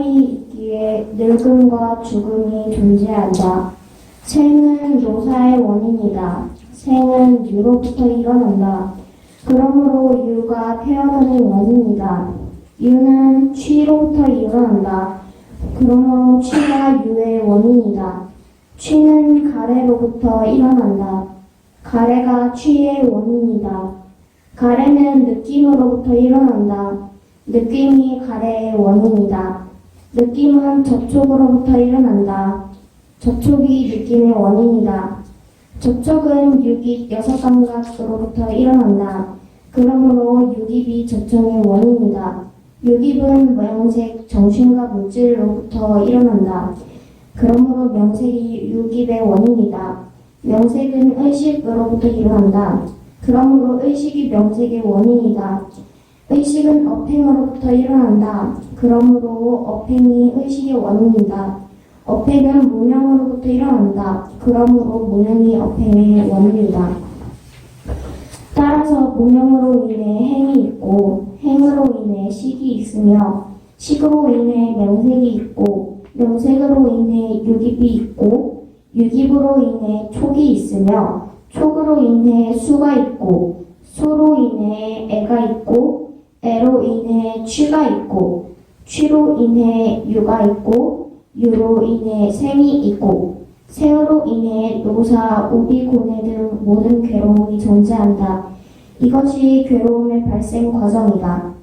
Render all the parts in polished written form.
사람이 있기에 늙음과 죽음이 존재한다. 생은 노사의 원인이다. 생은 유로부터 일어난다. 그러므로 유가 태어나는 원인이다. 유는 취로부터 일어난다. 그러므로 취가 유의 원인이다. 취는 가래로부터 일어난다. 가래가 취의 원인이다. 가래는 느낌으로부터 일어난다. 느낌이 가래의 원인이다. 느낌은 접촉으로부터 일어난다. 접촉이 느낌의 원인이다. 접촉은 육입 여섯 감각으로부터 일어난다. 그러므로 육입이 접촉의 원인이다. 육입은 명색, 정신과 물질로부터 일어난다. 그러므로 명색이 육입의 원인이다. 명색은 의식으로부터 일어난다. 그러므로 의식이 명색의 원인이다. 의식은 업행으로부터 일어난다. 그러므로 업행이 의식의 원인이다. 업행은 무명으로부터 일어난다. 그러므로 무명이 업행의 원인이다. 따라서 무명으로 인해 행이 있고 행으로 인해 식이 있으며 식으로 인해 명색이 있고 명색으로 인해 육입이 있고 육입으로 인해 촉이 있으며 촉으로 인해 수가 있고 수로 인해 애가 있고 애로 인해 취가 있고 취로 인해 유가 있고 유로 인해 생이 있고 생으로 인해 노사, 우비, 고뇌 등 모든 괴로움이 존재한다. 이것이 괴로움의 발생 과정이다.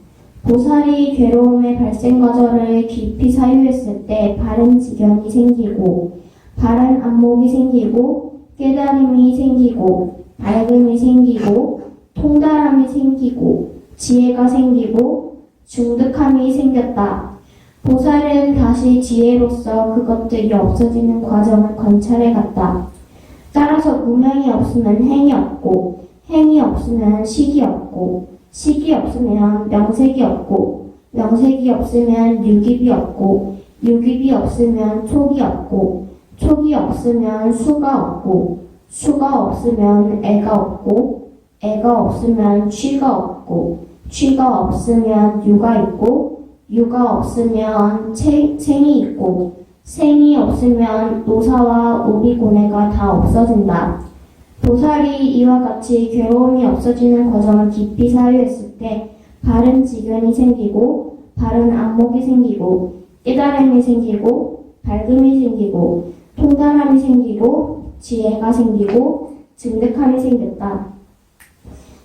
보살이 괴로움의 발생 과정을 깊이 사유했을 때 바른 지견이 생기고 바른 안목이 생기고 깨달음이 생기고 밝음이 생기고 통달함이 생기고 지혜가 생기고 중득함이 생겼다. 보살은 다시 지혜로서 그것들이 없어지는 과정을 관찰해 갔다. 따라서 무명이 없으면 행이 없고 행이 없으면 식이 없고 식이 없으면 명색이 없고 명색이 없으면 육입이 없고 육입이 없으면 촉이 없고 촉이 없으면 수가 없고 수가 없으면 애가 없고 애가 없으면 취가 없고 취가 없으면 유가 있고 유가 없으면 생이 있고 생이 없으면 노사와 오비고뇌가 다 없어진다. 보살이 이와 같이 괴로움이 없어지는 과정을 깊이 사유했을 때 바른 지견이 생기고 바른 안목이 생기고 깨달음이 생기고 밝음이 생기고 통달함이 생기고 지혜가 생기고 증득함이 생겼다.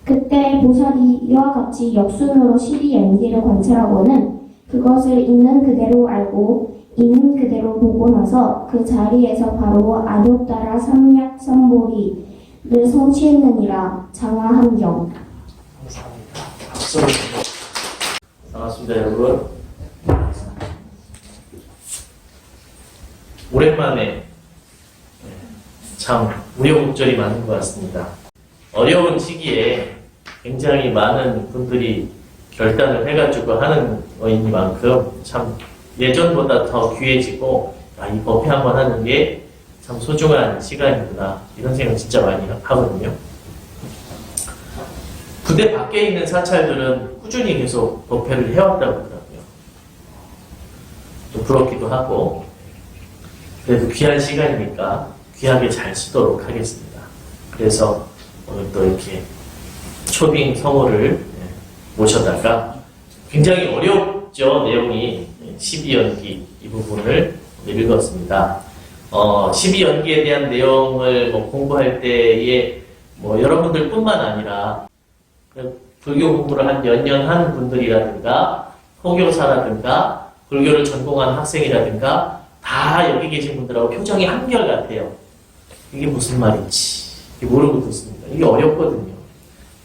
그때 보살이 이와 같이 역순으로 12연기를 관찰하고는 그것을 있는 그대로 알고 있는 그대로 보고 나서 그 자리에서 바로 안욕따라 삼약삼보리를 성취했느니라. 장화함경. 감사합니다. 반갑습니다, 여러분. 오랜만에 참 우여곡절이 많은 것 같습니다. 어려운 시기에 굉장히 많은 분들이 결단을 해가지고 하는 거이니만큼 참 예전보다 더 귀해지고 이 법회 한번 하는 게 참 소중한 시간이구나 이런 생각 진짜 많이 하거든요. 부대 밖에 있는 사찰들은 꾸준히 계속 법회를 해왔다고 하더라고요. 좀 부럽기도 하고 그래도 귀한 시간이니까 귀하게 잘 쓰도록 하겠습니다. 그래서 오늘 또 이렇게 초빙 성우를 모셔다가 굉장히 어렵죠. 내용이 12연기 이 부분을 읽었습니다. 12연기에 대한 내용을 공부할 때에 여러분들 뿐만 아니라 불교 공부를 한 몇 년 한 분들이라든가 호교사라든가 불교를 전공한 학생이라든가 다 여기 계신 분들하고 표정이 한결같아요. 이게 무슨 말인지 이게 모르고 듣습니다. 이게 어렵거든요.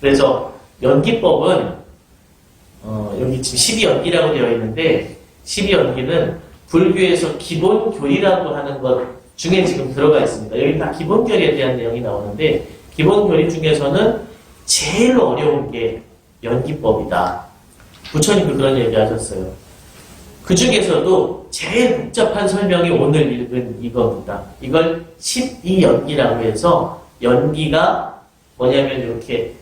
그래서 연기법은 여기 지금 12연기라고 되어 있는데 12연기는 불교에서 기본교리라고 하는 것 중에 지금 들어가 있습니다. 여기 다 기본교리에 대한 내용이 나오는데 기본교리 중에서는 제일 어려운 게 연기법이다. 부처님도 그런 얘기 하셨어요. 그 중에서도 제일 복잡한 설명이 오늘 읽은 이겁니다. 이걸 12연기라고 해서 연기가 뭐냐면 이렇게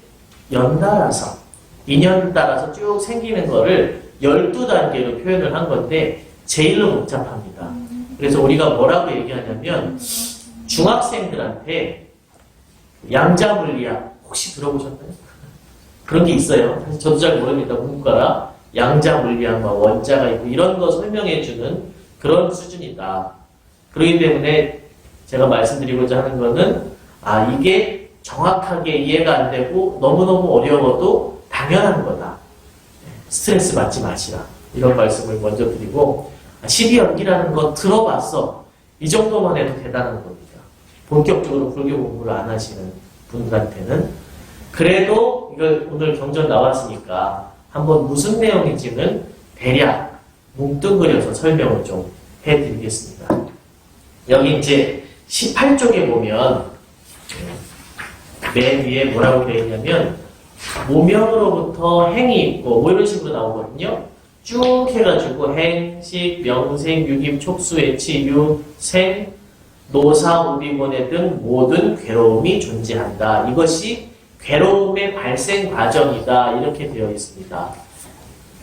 연달아서 인연 따라서 쭉 생기는 거를 12단계로 표현을 한 건데 제일로 복잡합니다. 그래서 우리가 뭐라고 얘기하냐면 중학생들한테 양자물리학 혹시 들어보셨나요? 그런 게 있어요. 사실 저도 잘 모릅니다. 문과라 양자물리학, 원자가 있고 이런 거 설명해주는 그런 수준이다. 그렇기 때문에 제가 말씀드리고자 하는 거는 이게 정확하게 이해가 안 되고 너무너무 어려워도 당연한 거다. 스트레스 받지 마시라. 이런 말씀을 먼저 드리고 12연기라는 거 들어봤어. 이 정도만 해도 대단한 겁니다. 본격적으로 불교 공부를 안 하시는 분들한테는. 그래도 이걸 오늘 경전 나왔으니까 한번 무슨 내용인지는 대략 뭉뚱그려서 설명을 좀 해드리겠습니다. 여기 이제 18쪽에 보면 맨 위에 뭐라고 되어 있냐면 모명으로부터 행이 있고 뭐 이런 식으로 나오거든요. 쭉 해가지고 행, 식, 명생, 유김, 촉수, 애치, 유, 생, 노사, 우비고뇌 등 모든 괴로움이 존재한다. 이것이 괴로움의 발생 과정이다. 이렇게 되어 있습니다.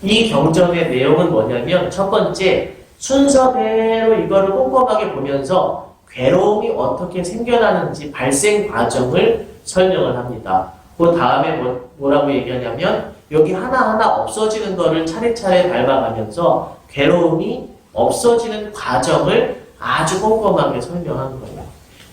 이 경전의 내용은 뭐냐면 첫 번째 순서대로 이거를 꼼꼼하게 보면서 괴로움이 어떻게 생겨나는지 발생 과정을 설명을 합니다. 그 다음에 뭐라고 얘기하냐면 여기 하나하나 없어지는 거를 차례차례 밟아가면서 괴로움이 없어지는 과정을 아주 꼼꼼하게 설명하는 거예요.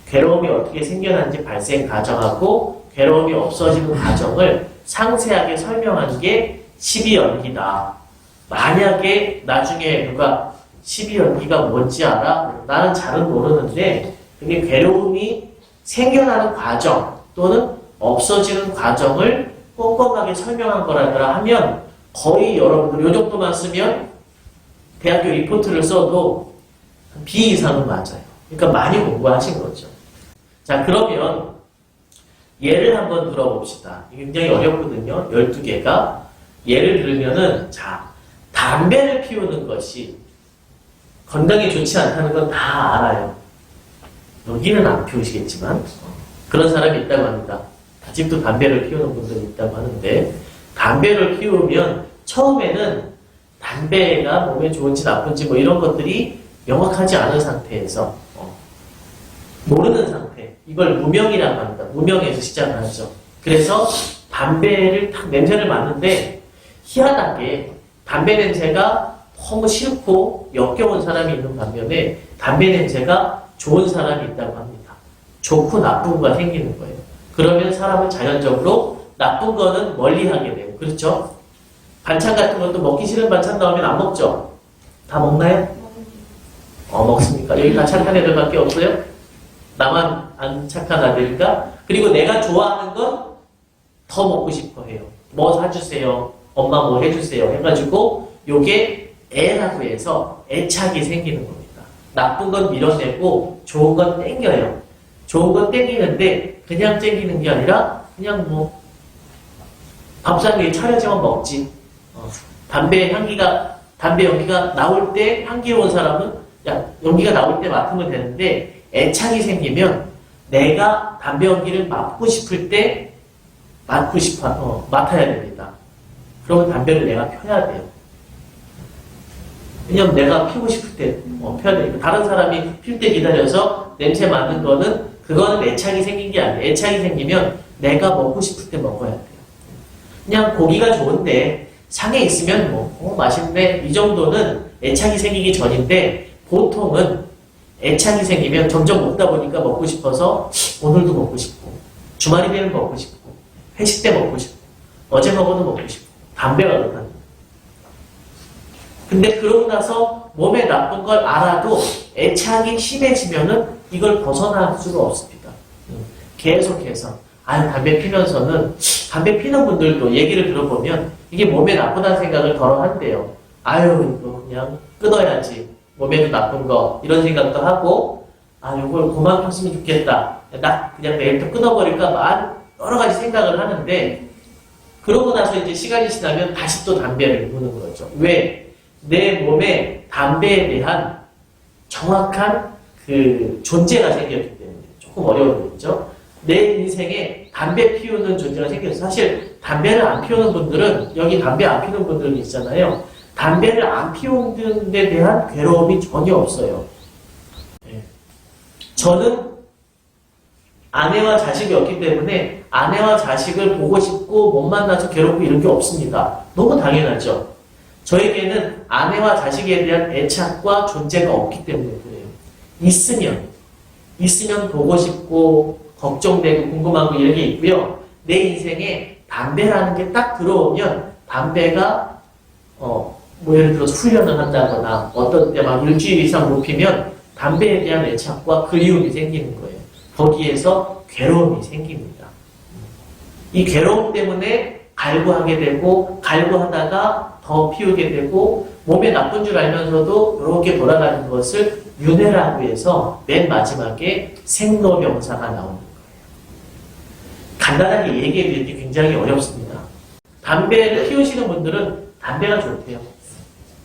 괴로움이 어떻게 생겨나는지 발생 과정하고 괴로움이 없어지는 과정을 상세하게 설명한 게 12연기다. 만약에 나중에 누가 12연기가 뭔지 알아? 나는 잘은 모르는데 그게 괴로움이 생겨나는 과정 또는 없어지는 과정을 꼼꼼하게 설명한 거라더라 하면 거의 여러분들 요 정도만 쓰면 대학교 리포트를 써도 B 이상은 맞아요. 그러니까 많이 공부하신 거죠. 자, 그러면 예를 한번 들어봅시다. 이게 굉장히 어렵거든요. 12개가. 예를 들면은 자, 담배를 피우는 것이 건강에 좋지 않다는 건 다 알아요. 여기는 안 피우시겠지만 그런 사람이 있다고 합니다. 아직도 담배를 피우는 분들이 있다고 하는데 담배를 피우면 처음에는 담배가 몸에 좋은지 나쁜지 뭐 이런 것들이 명확하지 않은 상태에서 모르는 상태 이걸 무명이라고 합니다. 무명에서 시작을 하죠. 그래서 담배를 딱 냄새를 맡는데 희한하게 담배 냄새가 너무 싫고 역겨운 사람이 있는 반면에 담배 냄새가 좋은 사람이 있다고 합니다. 좋고 나쁜 거가 생기는 거예요. 그러면 사람은 자연적으로 나쁜 거는 멀리하게 돼요. 그렇죠? 반찬 같은 것도 먹기 싫은 반찬 나오면 안 먹죠? 다 먹나요? 먹습니까? 여기 다 착한 애들밖에 없어요? 나만 안 착한 아들인가? 그리고 내가 좋아하는 건 더 먹고 싶어 해요. 뭐 사주세요. 엄마 뭐 해주세요. 해가지고 요게 애라고 해서 애착이 생기는 겁니다. 나쁜 건 밀어내고 좋은 건 땡겨요. 좋은 건 땡기는데 그냥 땡기는 게 아니라 그냥 뭐 밥상 위에 차려지면 먹지. 담배 연기가 나올 때 향기로운 사람은 연기가 나올 때 맡으면 되는데 애착이 생기면 내가 담배 연기를 맡고 싶을 때 맡아야 됩니다. 그러면 담배를 내가 펴야 돼요. 왜냐면 내가 피우고 싶을 때 펴야 되니까. 다른 사람이 필 때 기다려서 냄새 맡는 거는 그거는 애착이 생긴 게 아니에요. 애착이 생기면 내가 먹고 싶을 때 먹어야 돼요. 그냥 고기가 좋은데 상에 있으면 맛있네 이 정도는 애착이 생기기 전인데 보통은 애착이 생기면 점점 먹다 보니까 먹고 싶어서 오늘도 먹고 싶고 주말이 되면 먹고 싶고 회식 때 먹고 싶고 어제 먹어도 먹고 싶고 담배가 그렇다는 거예요. 근데 그러고 나서 몸에 나쁜 걸 알아도 애착이 심해지면은 이걸 벗어날 수가 없습니다. 계속해서 담배 피면서는 담배 피는 분들도 얘기를 들어보면 이게 몸에 나쁘다는 생각을 덜어 한대요. 이거 그냥 끊어야지. 몸에도 나쁜 거 이런 생각도 하고 이걸 그만 폈으면 좋겠다. 나 그냥 내일부터 끊어버릴까 여러 가지 생각을 하는데 그러고 나서 이제 시간이 지나면 다시 또 담배를 피우는 거죠. 왜? 내 몸에 담배에 대한 정확한 그 존재가 생겼기 때문에 조금 어려워졌죠. 내 인생에 담배 피우는 존재가 생겼어요. 사실 담배를 안 피우는 분들은 여기 담배 안 피우는 분들은 있잖아요. 담배를 안 피우는 데 대한 괴로움이 전혀 없어요. 예. 저는 아내와 자식이 없기 때문에 아내와 자식을 보고 싶고 못 만나서 괴롭고 이런 게 없습니다. 너무 당연하죠. 저에게는 아내와 자식에 대한 애착과 존재가 없기 때문에 그래요. 있으면 보고 싶고 걱정되고 궁금하고 이런 게 있고요. 내 인생에 담배라는 게 딱 들어오면 담배가 뭐 예를 들어서 훈련을 한다거나 어떤 때 막 일주일 이상 못 피면 담배에 대한 애착과 그리움이 생기는 거예요. 거기에서 괴로움이 생깁니다. 이 괴로움 때문에 갈구하게 되고 갈구하다가 더 피우게 되고 몸에 나쁜 줄 알면서도 이렇게 돌아가는 것을 윤회라고 해서 맨 마지막에 생로병사가 나오는 거예요. 간단하게 얘기해 드리기 굉장히 어렵습니다. 담배를 피우시는 분들은 담배가 좋대요.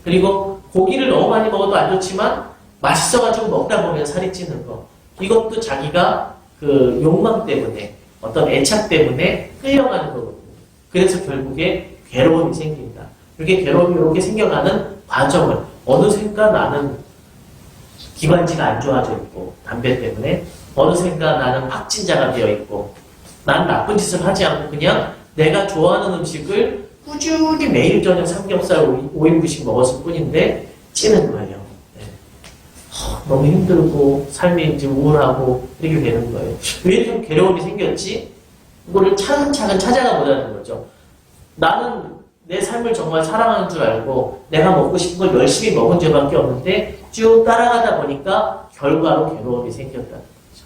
그리고 고기를 너무 많이 먹어도 안 좋지만 맛있어가지고 먹다 보면 살이 찌는 거. 이것도 자기가 그 욕망 때문에 어떤 애착 때문에 끌려가는 거거든요. 그래서 결국에 괴로움이 생깁니다. 이렇게 괴로움이 이렇게 생겨가는 과정을 어느샌가 나는 기관지가 안 좋아져 있고 담배 때문에 어느샌가 나는 확진자가 되어 있고 난 나쁜 짓을 하지 않고 그냥 내가 좋아하는 음식을 꾸준히 매일 저녁 삼겹살 5인분씩 먹었을 뿐인데 찌는 거예요. 네. 너무 힘들고 삶이 이제 우울하고 이렇게 되는 거예요. 왜 이렇게 괴로움이 생겼지? 이거를 차근차근 찾아가 보자는 거죠. 나는 내 삶을 정말 사랑하는 줄 알고 내가 먹고 싶은 걸 열심히 먹은 죄밖에 없는데 쭉 따라가다 보니까 결과로 괴로움이 생겼다는 거죠.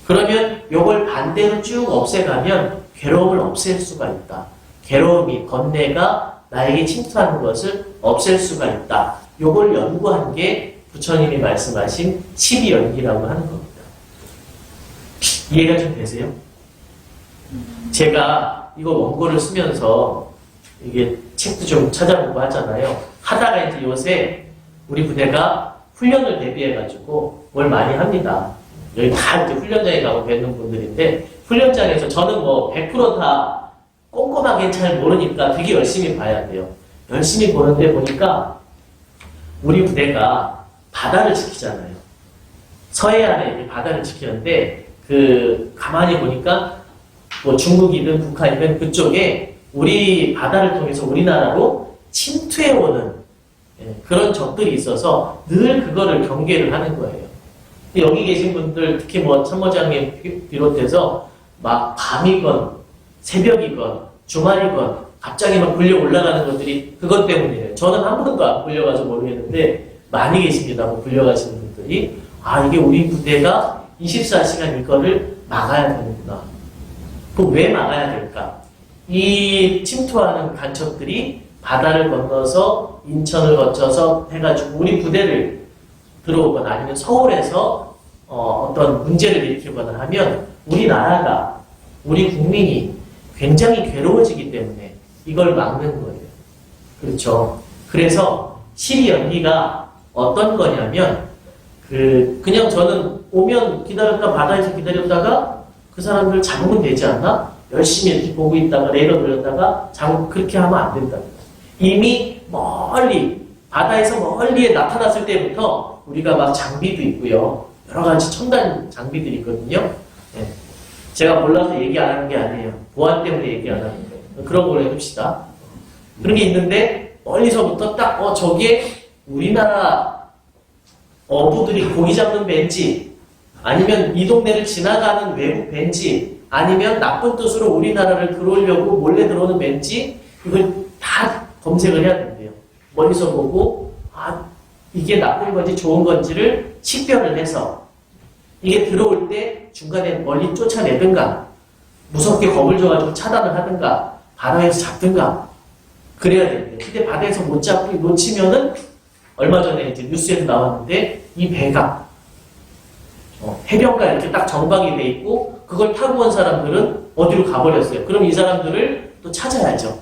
그러면 이걸 반대로 쭉 없애가면 괴로움을 없앨 수가 있다. 괴로움이, 번뇌가 나에게 침투하는 것을 없앨 수가 있다. 이걸 연구한 게 부처님이 말씀하신 12연기라고 하는 겁니다. 이해가 좀 되세요? 제가 이거 원고를 쓰면서 이게 책도 좀 찾아보고 하잖아요. 하다가 이제 요새 우리 부대가 훈련을 대비해가지고 뭘 많이 합니다. 여기 다 이제 훈련장에 가고 뵙는 분들인데 훈련장에서 저는 뭐 100% 다 꼼꼼하게 잘 모르니까 되게 열심히 봐야 돼요. 열심히 보는데 보니까 우리 부대가 바다를 지키잖아요. 서해안에 바다를 지키는데 가만히 보니까 뭐 중국이든 북한이든 그쪽에 우리 바다를 통해서 우리나라로 침투해오는 그런 적들이 있어서 늘 그거를 경계를 하는 거예요. 여기 계신 분들 특히 뭐 참모장님 비롯해서 막 밤이건 새벽이건 주말이건 갑자기 막 불려 올라가는 것들이 그것 때문이에요. 저는 한 번도 안 불려가서 모르겠는데 많이 계십니다. 뭐 불려가시는 분들이 이게 우리 부대가 24시간 이거를 막아야 되는구나. 그럼 왜 막아야 될까? 이 침투하는 간첩들이 바다를 건너서 인천을 거쳐서 해가지고 우리 부대를 들어오거나 아니면 서울에서 어떤 문제를 일으키거나 하면 우리나라가 우리 국민이 굉장히 괴로워지기 때문에 이걸 막는 거예요. 그렇죠. 그래서 12연기가 어떤 거냐면 그냥 저는 오면 기다렸다 바다에서 기다렸다가 그 사람들 잡으면 되지 않나? 열심히 이렇게 보고 있다가 레이더 돌렸다가 잡으면 그렇게 하면 안 된답니다. 이미 멀리 바다에서 멀리에 나타났을 때부터 우리가 막 장비도 있고요. 여러 가지 첨단 장비들이 있거든요. 네. 제가 몰라서 얘기 안 하는 게 아니에요. 보안 때문에 얘기 안 하는 거예요. 그런 걸 해둡시다. 그런 게 있는데 멀리서부터 딱 저기에 우리나라 어부들이 고기 잡는 배인지 아니면 이 동네를 지나가는 외국 배인지 아니면 나쁜 뜻으로 우리나라를 들어오려고 몰래 들어오는 배인지 이걸 다 검색을 해야 된대요. 멀리서 보고 이게 나쁜 건지 좋은 건지를 식별을 해서 이게 들어올 때 중간에 멀리 쫓아내든가 무섭게 겁을 줘가지고 차단을 하든가 바다에서 잡든가 그래야 되는데 근데 바다에서 못 잡고 놓치면은 얼마 전에 이제 뉴스에도 나왔는데 이 배가 해변가 이렇게 딱 정박이 돼 있고 그걸 타고 온 사람들은 어디로 가버렸어요. 그럼 이 사람들을 또 찾아야죠.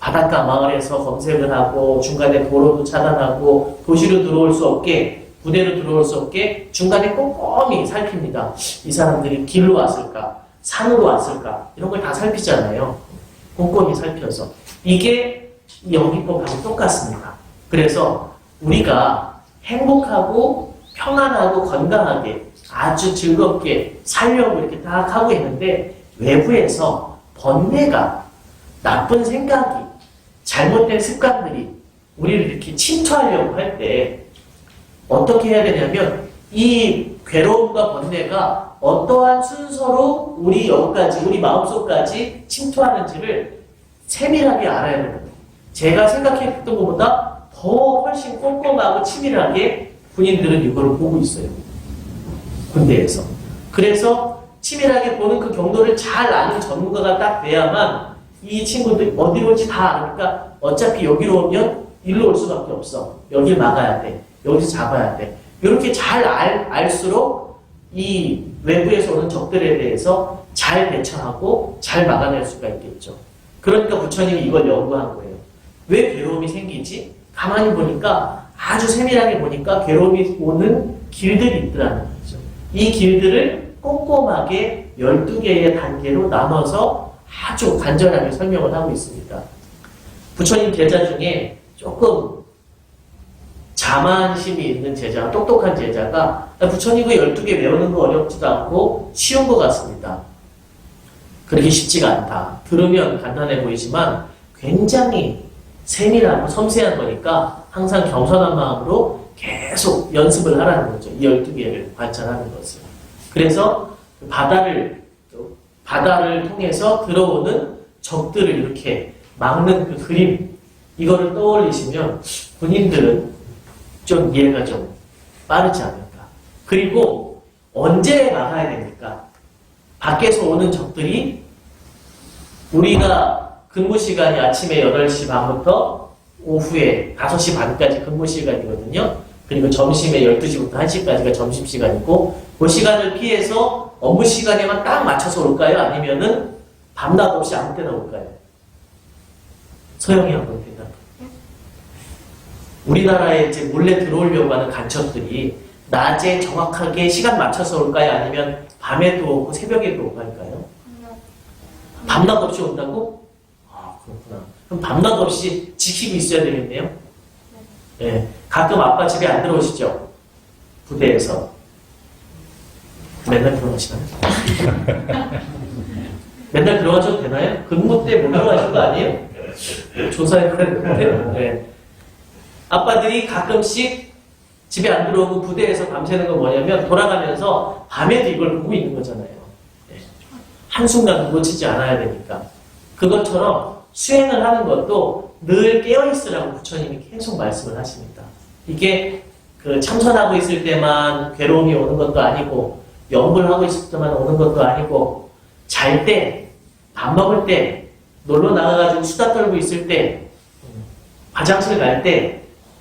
바닷가 마을에서 검색을 하고 중간에 도로도 차단하고 도시로 들어올 수 없게 부대로 들어올 수 없게 중간에 꼼꼼히 살핍니다. 이 사람들이 길로 왔을까 산으로 왔을까 이런 걸 다 살피잖아요. 꼼꼼히 살펴서 이게 이 연기법하고 똑같습니다. 그래서 우리가 행복하고 평안하고 건강하게 아주 즐겁게 살려고 이렇게 딱 하고 있는데 외부에서 번뇌가, 나쁜 생각이, 잘못된 습관들이 우리를 이렇게 침투하려고 할 때 어떻게 해야 되냐면 이 괴로움과 번뇌가 어떠한 순서로 우리 여기까지, 우리 마음속까지 침투하는지를 세밀하게 알아야 됩니다. 제가 생각했던 것보다 더 훨씬 꼼꼼하고 치밀하게 군인들은 이걸 보고 있어요. 군대에서. 그래서 치밀하게 보는 그 경로를 잘 아는 전문가가 딱 돼야만 이 친구들 어디로 올지 다 아니까 어차피 여기로 오면 일로 올 수밖에 없어. 여길 막아야 돼. 여기서 잡아야 돼. 이렇게 잘 알수록 이 외부에서 오는 적들에 대해서 잘 대처하고 잘 막아낼 수가 있겠죠. 그러니까 부처님이 이걸 연구한 거예요. 왜 괴로움이 생기지? 가만히 보니까 아주 세밀하게 보니까 괴로움이 오는 길들이 있더라는 거죠. 이 길들을 꼼꼼하게 12개의 단계로 나눠서 아주 간절하게 설명을 하고 있습니다. 부처님 제자 중에 조금 자만심이 있는 제자, 똑똑한 제자가 부처님 그 12개 외우는 거 어렵지도 않고 쉬운 것 같습니다. 그렇게 쉽지가 않다. 들으면 간단해 보이지만 굉장히 세밀하고 섬세한 거니까 항상 겸손한 마음으로 계속 연습을 하라는 거죠. 이 12개를 관찰하는 것을. 그래서 바다를 통해서 들어오는 적들을 이렇게 막는 그 그림, 이거를 떠올리시면 군인들은 좀 이해가 좀 빠르지 않을까. 그리고 언제 막아야 됩니까? 밖에서 오는 적들이 우리가 근무 시간이 아침에 8시 반부터 오후에 5시 반까지 근무 시간이거든요. 그리고 점심에 12시부터 1시까지가 점심시간이고 그 시간을 피해서 업무 시간에만 딱 맞춰서 올까요? 아니면은 밤낮 없이 아무 때나 올까요? 서영이 한번 대답해. 우리나라에 이제 몰래 들어오려고 하는 간첩들이 낮에 정확하게 시간 맞춰서 올까요? 아니면 밤에도 오고 새벽에도 오고 할까요? 밤낮 없이 온다고? 아, 그렇구나. 그럼 밤낮 없이 지키고 있어야 되겠네요? 네. 가끔 아빠 집에 안 들어오시죠? 부대에서. 맨날 들어가시나요? 맨날 들어가셔도 되나요? 근무 때 못 들어가신 거 아니에요? 조사해야 되는데. 네. 아빠들이 가끔씩 집에 안 들어오고 부대에서 밤새는 건 뭐냐면 돌아가면서 밤에도 이걸 보고 있는 거잖아요. 네. 한순간도 놓치지 않아야 되니까. 그것처럼 수행을 하는 것도 늘 깨어있으라고 부처님이 계속 말씀을 하십니다. 이게 그 참선하고 있을 때만 괴로움이 오는 것도 아니고 연구를 하고 있을 때만 오는 것도 아니고 잘 때, 밥 먹을 때, 놀러 나가가지고 수다 떨고 있을 때, 화장실 갈 때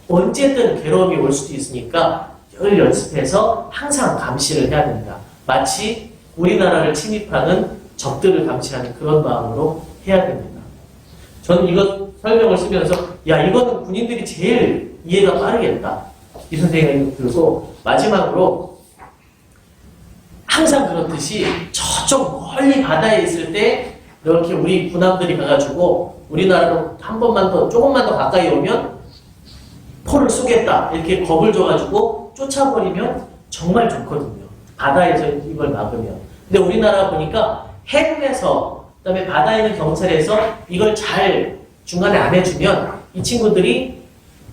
언제든 괴로움이 올 수도 있으니까 늘 연습해서 항상 감시를 해야 된다. 마치 우리나라를 침입하는 적들을 감시하는 그런 마음으로 해야 됩니다. 저는 이것 설명을 쓰면서 야 이거는 군인들이 제일 이해가 빠르겠다 이런 생각이 들고 마지막으로 항상 그렇듯이 저쪽 멀리 바다에 있을 때 이렇게 우리 군함들이 가가지고 우리나라로 한 번만 더 조금만 더 가까이 오면 포를 쏘겠다 이렇게 겁을 줘가지고 쫓아버리면 정말 좋거든요. 바다에서 이걸 막으면. 근데 우리나라 보니까 해군에서 그다음에 바다에 있는 경찰에서 이걸 잘 중간에 안 해주면 이 친구들이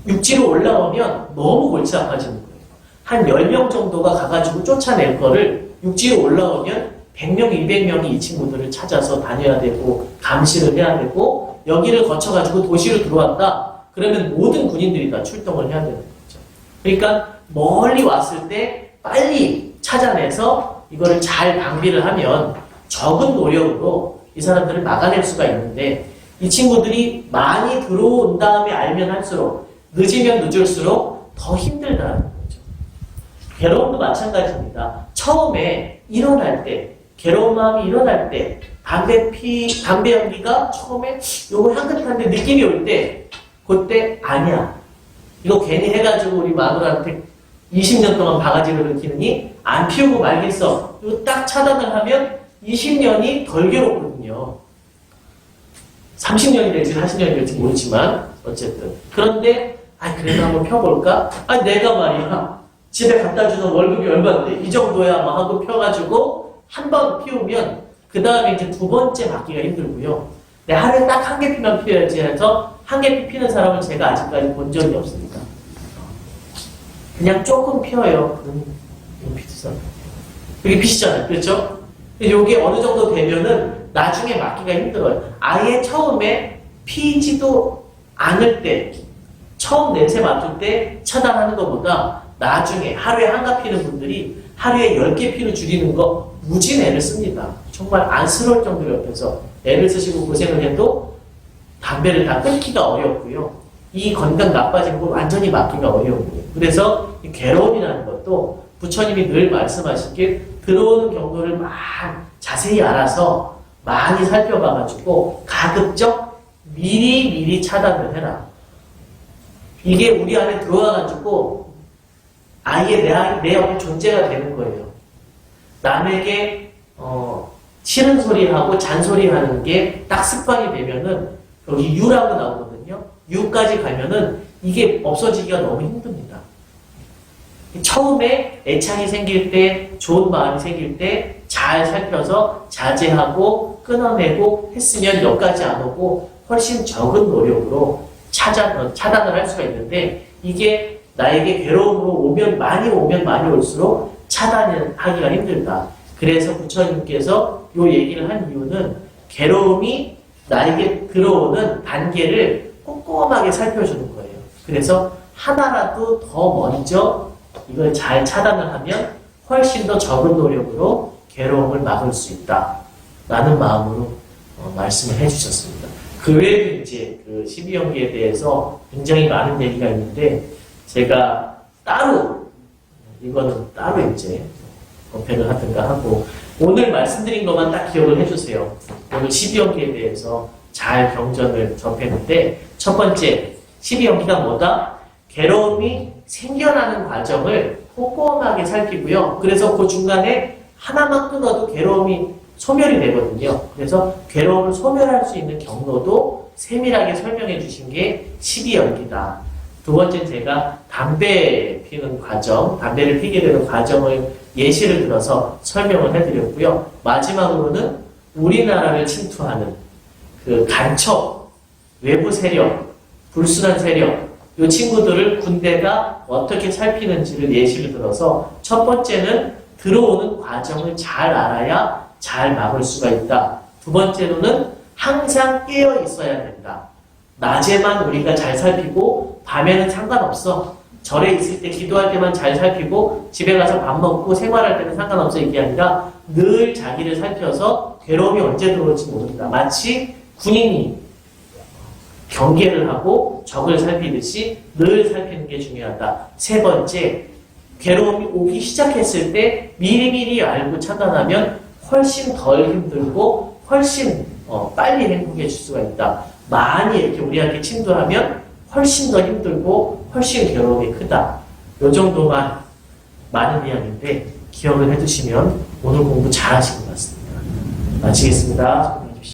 육지로 올라오면 너무 골치 아파지는 거예요. 한 10명 정도가 가가지고 쫓아낼 거를 육지로 올라오면 100명, 200명이 이 친구들을 찾아서 다녀야 되고 감시를 해야 되고 여기를 거쳐가지고 도시로 들어왔다. 그러면 모든 군인들이 다 출동을 해야 되는 거죠. 그러니까 멀리 왔을 때 빨리 찾아내서 이거를 잘 방비를 하면 적은 노력으로 이 사람들을 막아낼 수가 있는데 이 친구들이 많이 들어온 다음에 알면 할수록 늦으면 늦을수록 더 힘들다는 거죠. 괴로움도 마찬가지입니다. 처음에 일어날 때 괴로운 마음이 일어날 때 담배 연기가 처음에 요거 향긋한데 느낌이 올 때 그때 아니야. 이거 괜히 해가지고 우리 마누라한테 20년 동안 바가지를 느끼느니 안 피우고 말겠어. 이거 딱 차단을 하면 20년이 덜 괴롭거든요. 30년이 될지 40년이 될지 모르지만 어쨌든. 그런데 아, 그래도 한번 펴볼까? 아, 내가 말이야. 집에 갖다 주는 월급이 얼마인데? 이 정도야 뭐 하고 펴가지고 한 번 피우면 그 다음에 이제 두 번째 맞기가 힘들고요. 내 하루에 딱 한 개 피면 피워야지 해서 한 개 피는 사람은 제가 아직까지 본 적이 없습니다. 그냥 조금 피어요. 그럼 피드선. 그게 피시잖아요. 그렇죠? 이게 어느 정도 되면은 나중에 맞기가 힘들어요. 아예 처음에 피지도 않을 때, 처음 냄새 맡을 때 차단하는 것보다 나중에 하루에 한가 피는 분들이 하루에 10개 피를 줄이는 거 무진 애를 씁니다. 정말 안쓰러울 정도로 옆에서 애를 쓰시고 고생을 해도 담배를 다 끊기가 어렵고요. 이 건강 나빠진 걸 완전히 막기가 어려워요. 그래서 이 괴로움이라는 것도 부처님이 늘 말씀하시길 들어오는 경로를 막 자세히 알아서 많이 살펴봐가지고 가급적 미리 차단을 해라. 이게 우리 안에 들어와가지고 아예 내 옆에 존재가 되는 거예요. 남에게 싫은 소리하고 잔소리하는 게 딱 습관이 되면은 여기 유라고 나오거든요. 유까지 가면은 이게 없어지기가 너무 힘듭니다. 처음에 애착이 생길 때, 좋은 마음이 생길 때 잘 살펴서 자제하고 끊어내고 했으면 여기까지 안 오고 훨씬 적은 노력으로 차단을 할 수가 있는데 이게 나에게 괴로움으로 오면 많이 올수록 차단을 하기가 힘들다. 그래서 부처님께서 이 얘기를 한 이유는 괴로움이 나에게 들어오는 단계를 꼼꼼하게 살펴주는 거예요. 그래서 하나라도 더 먼저 이걸 잘 차단을 하면 훨씬 더 적은 노력으로 괴로움을 막을 수 있다. 라는 마음으로 말씀을 해주셨습니다. 그 외에도 이제 그 12연기에 대해서 굉장히 많은 얘기가 있는데 제가 이거는 따로 이제 검색을 하든가 하고 오늘 말씀드린 것만 딱 기억을 해주세요. 오늘 12연기에 대해서 잘 경전을 접했는데 첫 번째 12연기가 뭐다? 괴로움이 생겨나는 과정을 꼼꼼하게 살피고요. 그래서 그 중간에 하나만 끊어도 괴로움이 소멸이 되거든요. 그래서 괴로움을 소멸할 수 있는 경로도 세밀하게 설명해 주신 게 12연기다. 두 번째 제가 담배 피는 과정, 담배를 피게 되는 과정을 예시를 들어서 설명을 해드렸고요. 마지막으로는 우리나라를 침투하는 그 간첩, 외부 세력, 불순한 세력, 이 친구들을 군대가 어떻게 살피는지를 예시를 들어서 첫 번째는 들어오는 과정을 잘 알아야 잘 막을 수가 있다. 두 번째로는 항상 깨어 있어야 된다. 낮에만 우리가 잘 살피고 밤에는 상관없어. 절에 있을 때 기도할 때만 잘 살피고 집에 가서 밥 먹고 생활할 때는 상관없어 이게 아니라 늘 자기를 살펴서 괴로움이 언제 들어올지 모른다. 마치 군인이 경계를 하고 적을 살피듯이 늘 살피는 게 중요하다. 세 번째, 괴로움이 오기 시작했을 때 미리미리 알고 차단하면 훨씬 덜 힘들고 훨씬 빨리 행복해질 수가 있다. 많이 이렇게 우리한테 침투하면 훨씬 더 힘들고 훨씬 괴로움이 크다. 요 정도만 많은 이야기인데 기억을 해두시면 오늘 공부 잘 하신 것 같습니다. 마치겠습니다.